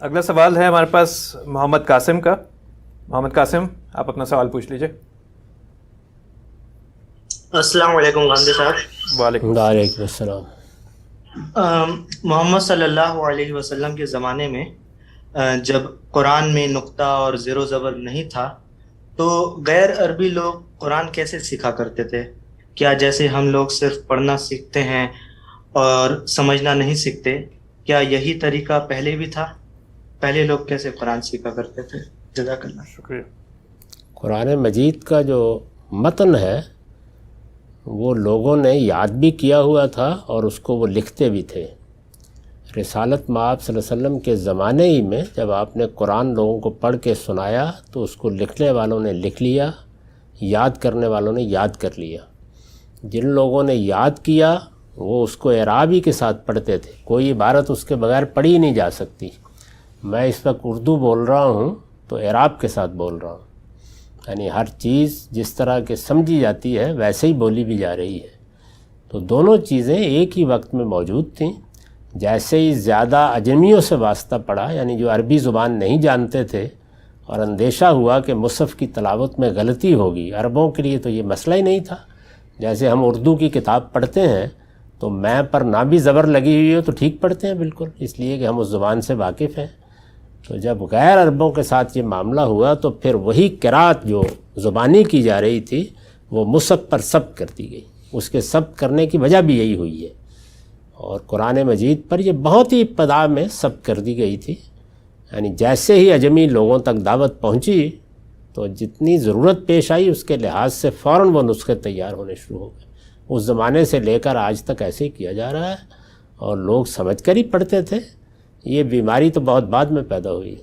اگلا سوال ہے ہمارے پاس محمد قاسم کا. محمد قاسم, آپ اپنا سوال پوچھ لیجئے. السلام علیکم غامدی صاحب. وعلیکم السلام. محمد صلی اللہ علیہ وسلم کے زمانے میں جب قرآن میں نقطہ اور زیر و زبر نہیں تھا تو غیر عربی لوگ قرآن کیسے سیکھا کرتے تھے؟ کیا جیسے ہم لوگ صرف پڑھنا سیکھتے ہیں اور سمجھنا نہیں سیکھتے، کیا یہی طریقہ پہلے بھی تھا؟ پہلے لوگ کیسے قرآن سیکھا کرتے تھے؟ جزاک اللہ. شکریہ. قرآن مجید کا جو متن ہے وہ لوگوں نے یاد بھی کیا ہوا تھا اور اس کو وہ لکھتے بھی تھے. رسالت مآب صلی اللہ علیہ وسلم کے زمانے ہی میں جب آپ نے قرآن لوگوں کو پڑھ کے سنایا تو اس کو لکھنے والوں نے لکھ لیا، یاد کرنے والوں نے یاد کر لیا. جن لوگوں نے یاد کیا وہ اس کو اعرابی کے ساتھ پڑھتے تھے، کوئی عبارت اس کے بغیر پڑھی ہی نہیں جا سکتی. میں اس وقت اردو بول رہا ہوں تو اعراب کے ساتھ بول رہا ہوں، یعنی ہر چیز جس طرح کے سمجھی جاتی ہے ویسے ہی بولی بھی جا رہی ہے. تو دونوں چیزیں ایک ہی وقت میں موجود تھیں. جیسے ہی زیادہ اجمیوں سے واسطہ پڑا، یعنی جو عربی زبان نہیں جانتے تھے اور اندیشہ ہوا کہ مصحف کی تلاوت میں غلطی ہوگی، عربوں کے لیے تو یہ مسئلہ ہی نہیں تھا. جیسے ہم اردو کی کتاب پڑھتے ہیں تو میں پر نہ بھی زبر لگی ہوئی ہو تو ٹھیک پڑھتے ہیں بالکل، اس لیے کہ ہم اس زبان سے واقف ہیں. تو جب غیر عربوں کے ساتھ یہ معاملہ ہوا تو پھر وہی قرات جو زبانی کی جا رہی تھی وہ مصحف پر ثبت کر دی گئی. اس کے ثبت کرنے کی وجہ بھی یہی ہوئی ہے. اور قرآن مجید پر یہ بہت ہی ابتدا میں ثبت کر دی گئی تھی. یعنی جیسے ہی اجمی لوگوں تک دعوت پہنچی تو جتنی ضرورت پیش آئی اس کے لحاظ سے فوراً وہ نسخے تیار ہونے شروع ہو گئے. اس زمانے سے لے کر آج تک ایسے ہی کیا جا رہا ہے اور لوگ سمجھ کر ہی پڑھتے تھے. یہ بیماری تو بہت بعد میں پیدا ہوئی.